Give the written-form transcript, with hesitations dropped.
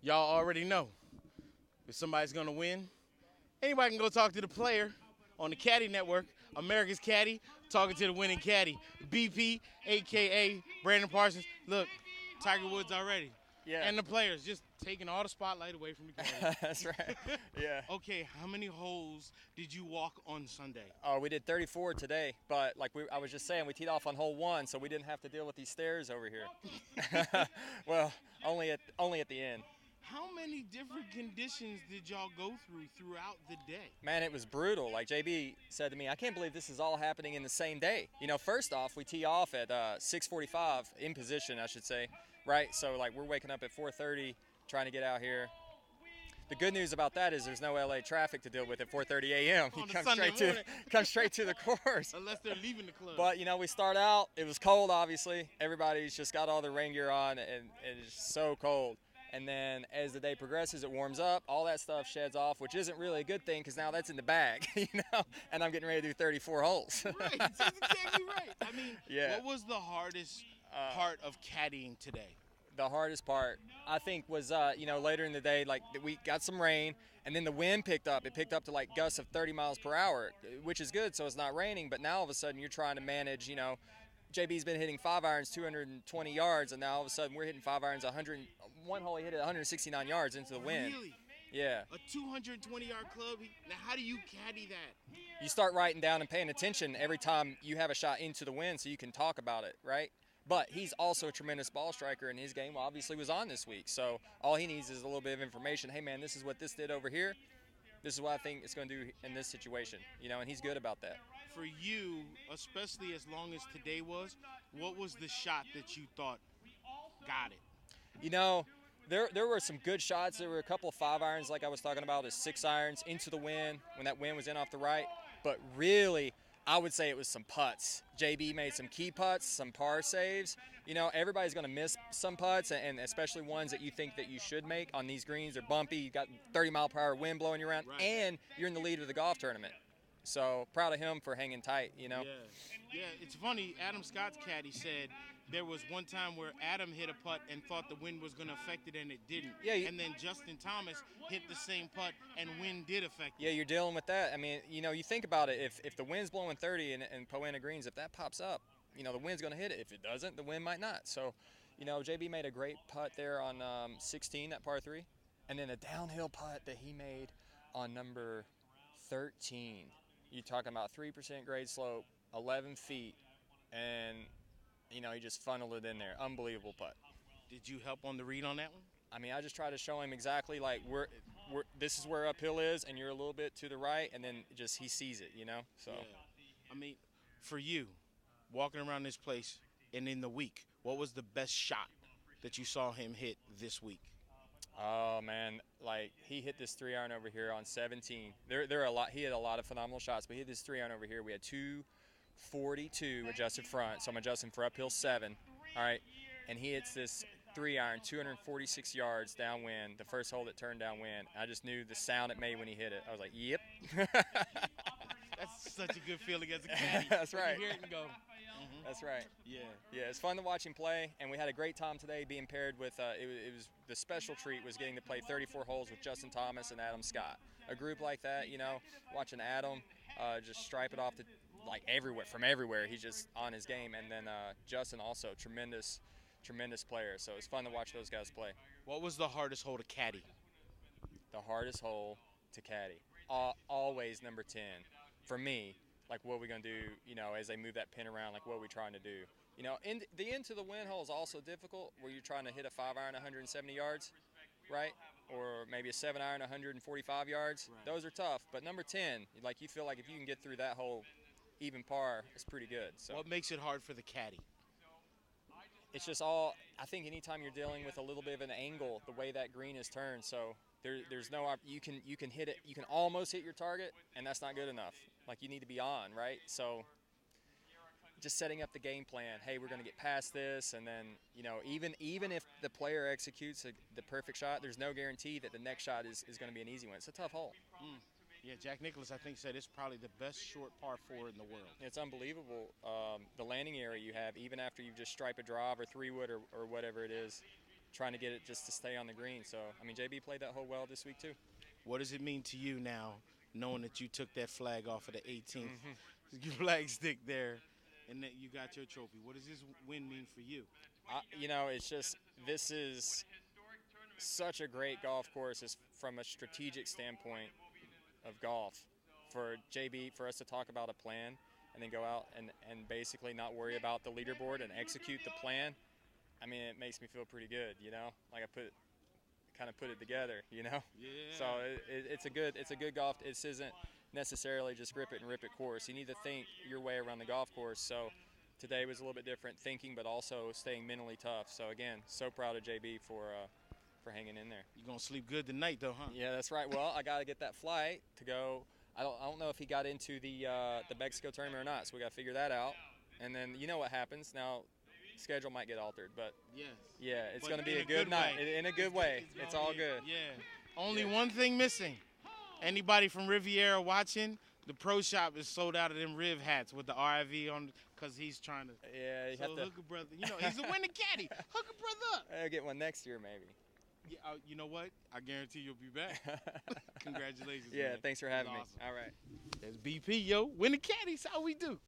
Y'all already know if somebody's gonna win. Anybody can go talk to the player on the Caddie Network, America's Caddie, talking to the winning Caddie, BP, aka Brandon Parsons. Look, Tiger Woods already, Yeah. and the players just taking all the spotlight away from the Caddie. That's right. Yeah. Okay, how many holes did you walk on Sunday? Oh, we did 34 today, but like I was just saying, we teed off on hole 1, so we didn't have to deal with these stairs over here. Well, only at the end. How many different conditions did y'all go throughout the day? Man, it was brutal. Like JB said to me, I can't believe this is all happening in the same day. First off, we tee off at 6:45 in position, I should say, right? So like we're waking up at 4:30, trying to get out here. The good news about that is there's no LA traffic to deal with at 4:30 a.m. You On a come Sunday morning. come straight to the course. Unless they're leaving the club. But we start out. It was cold, obviously. Everybody's just got all their rain gear on, and it's so cold. And then as the day progresses, it warms up. All that stuff sheds off, which isn't really a good thing because now that's in the bag, And I'm getting ready to do 34 holes. Right, that's exactly right. I mean, Yeah. what was the hardest part of caddying today? The hardest part, I think, was later in the day, like we got some rain, and then the wind picked up. It picked up to like gusts of 30 miles per hour, which is good, so it's not raining. But now all of a sudden you're trying to manage, JB's been hitting 5-irons 220 yards, and now all of a sudden we're hitting 5-irons 100. One hole he hit it 169 yards into the wind. Really? Yeah. A 220-yard club? Now, how do you caddy that? You start writing down and paying attention every time you have a shot into the wind so you can talk about it, right? But he's also a tremendous ball striker, and his game obviously was on this week. So all he needs is a little bit of information. Hey, man, this is what this did over here. This is what I think it's going to do in this situation, and he's good about that. For you, especially as long as today was, what was the shot that you thought got it? There were some good shots. There were a couple of 5-irons, like I was talking about, the 6-irons into the wind when that wind was in off the right. But really, I would say it was some putts. JB made some key putts, some par saves. Everybody's going to miss some putts, and especially ones that you think that you should make on these greens. They're bumpy. You got 30-mile-per-hour wind blowing you around, Right. And you're in the lead of the golf tournament. So proud of him for hanging tight. Yeah, it's funny. Adam Scott's caddy said there was one time where Adam hit a putt and thought the wind was going to affect it, and it didn't. Yeah, and then Justin Thomas hit the same putt, and wind did affect it. Yeah, you're dealing with that. I mean, you think about it. If the wind's blowing 30 and Poana greens, if that pops up, the wind's going to hit it. If it doesn't, the wind might not. So, JB made a great putt there on 16, that par 3. And then a downhill putt that he made on number 13. You're talking about 3% grade slope, 11 feet, and, he just funneled it in there. Unbelievable putt. Did you help on the read on that one? I mean, I just try to show him exactly like this is where uphill is, and you're a little bit to the right, and then just he sees it, So. Yeah. I mean, for you, walking around this place and in the week, what was the best shot that you saw him hit this week? Oh man, like he hit this 3-iron over here on 17. There are a lot. He had a lot of phenomenal shots, but he hit this 3-iron over here. We had 242 adjusted front, so I'm adjusting for uphill 7. All right, and he hits this 3-iron 246 yards downwind. The first hole that turned downwind. I just knew the sound it made when he hit it. I was like, yep. That's such a good feeling as a caddy. That's right. You hear it and go. That's right. Yeah. Yeah, it's fun to watch him play, and we had a great time today being paired with. It was the special treat was getting to play 34 holes with Justin Thomas and Adam Scott. A group like that, watching Adam just stripe it off like everywhere from everywhere. He's just on his game, and then Justin also tremendous player. So it's fun to watch those guys play. What was the hardest hole to caddy? The hardest hole to caddy, always number 10 for me. Like, what are we going to do, as they move that pin around, like, what are we trying to do? The into the wind hole is also difficult where you're trying to hit a 5-iron 170 yards, right? Or maybe a 7-iron 145 yards. Right. Those are tough. But number 10, like, you feel like if you can get through that hole even par, it's pretty good. So what makes it hard for the caddy? It's just all, I think anytime you're dealing with a little bit of an angle, the way that green is turned, so there's no, you can hit it, you can almost hit your target, and that's not good enough. Like, you need to be on, right? So just setting up the game plan. Hey, we're going to get past this, and then, even if the player executes the perfect shot, there's no guarantee that the next shot is going to be an easy one. It's a tough hole. Yeah, Jack Nicklaus, I think, said it's probably the best short par 4 in the world. It's unbelievable. The landing area you have, even after you just stripe a drive or 3-wood or whatever it is, trying to get it just to stay on the green. So, I mean, JB played that hole well this week too. What does it mean to you now, knowing that you took that flag off of the 18th your flag stick there, and that you got your trophy? What does this win mean for you? You know, it's just this is such a great golf course from a strategic standpoint of golf. For JB, for us to talk about a plan and then go out and basically not worry about the leaderboard and execute the plan, I mean, it makes me feel pretty good, you know? Like I kind of put it together, you know? Yeah. So it's a good golf. This isn't necessarily just grip it and rip it course. You need to think your way around the golf course. So today was a little bit different thinking, but also staying mentally tough. So again, so proud of JB for hanging in there. You're gonna sleep good tonight, though, huh? Yeah, that's right. Well, I got to get that flight to go. I don't know if he got into the Mexico tournament or not, so we got to figure that out. And then you know what happens now. Schedule might get altered, but yes. Yeah, it's But going to be in a good night. In a good way. It's all good. Yeah. Only one thing missing. Anybody from Riviera watching? The pro shop is sold out of them Riv hats with the RIV on, because he's trying to. Yeah, you have to. Hook a brother. You know, he's a winning caddy. Hook a brother up. I'll get one next year, maybe. Yeah, you know what? I guarantee you'll be back. Congratulations. Yeah, man. thanks for having me. Awesome. All right. That's BP, yo. Winning caddies. How we do.